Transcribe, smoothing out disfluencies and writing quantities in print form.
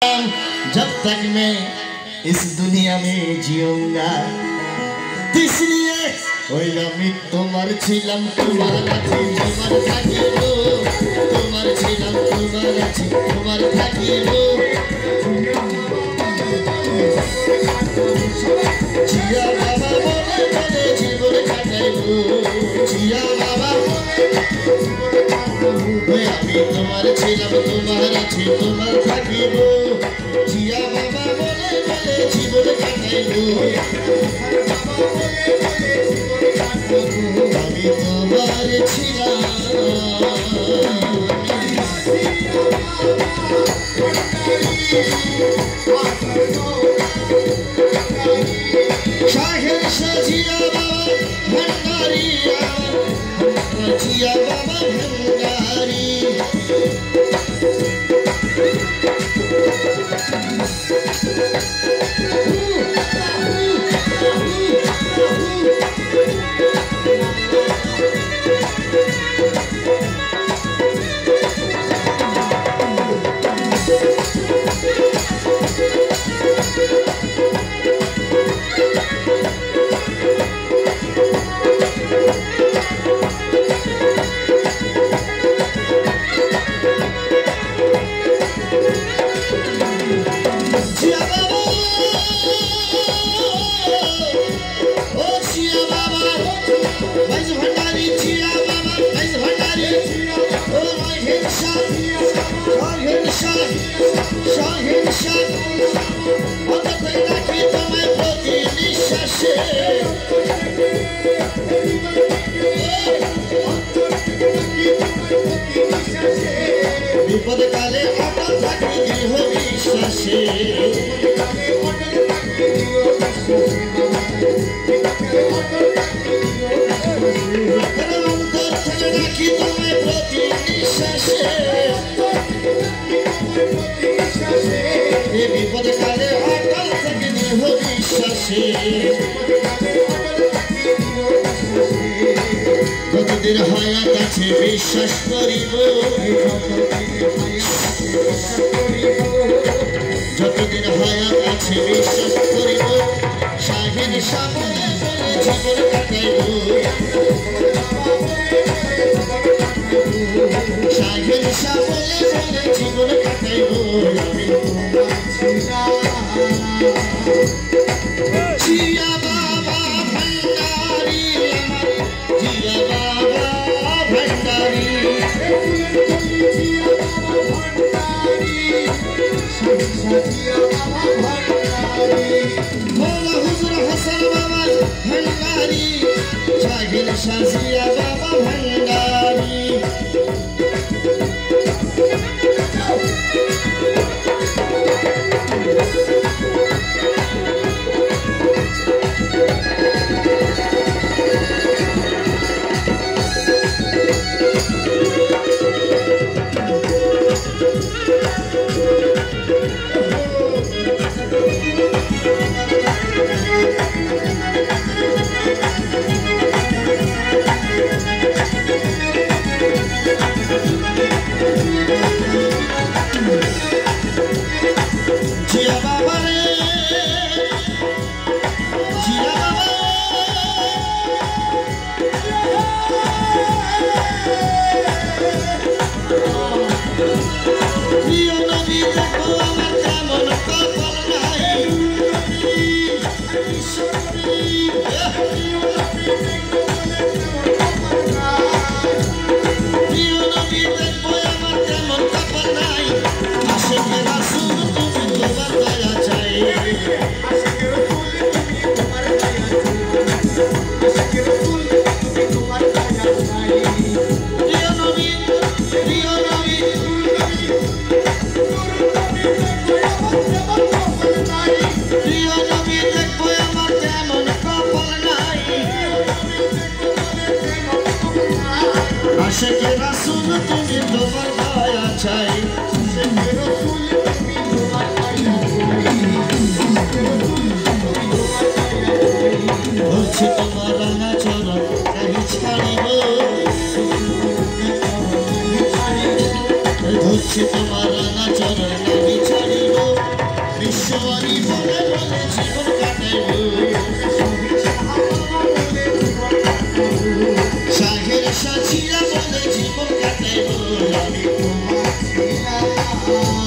जब तक मैं इस दुनिया में जीऊंगा इसलिए ওই আমি তোমার ছিলাম তোমার আছি তোমার থাকিব তোমার ছিলাম তোমার আছি তোমার থাকিব জিয়া বাবা বলে বলে জীবন কাটাইব জিয়া বাবা ওই আমি তোমার ছিলাম তোমার আছি তোমার থাকিব জিয়া বাবা বলে বলে জীবন কাটাইব আমি তোমার ছিলাম শাহের সাজিয়া বাবা ভান্ডারি জিয়া বাবা ভান্ডারি বিপদ কালে অটল থাকি দৃঢ় বিশ্বাসে অন্তর থেকে রাখি তোমায় প্রতি নিঃশ্বাসে বিপদ কালে অটল থাকি দৃঢ় বিশ্বাসে যতদিন হায়াত আছে বিশ্বাস করিব যতদিন হায়াত আছে বিশ্বাস করিব শাহিন সামনে বলে জীবন কাটাইব শাহিন সামনে বলে জীবন কাটাইব আমি তোমার ছিলাম জিয়া বাবা ভান্ডারি জিয়া বাবা ভান্ডারি মৌলা হুজুর হাসান বাবা ভান্ডারি শাহিন শাজিয়া বাবা ভান্ডারি জিয়া বাবা আমি তোমার ছিলাম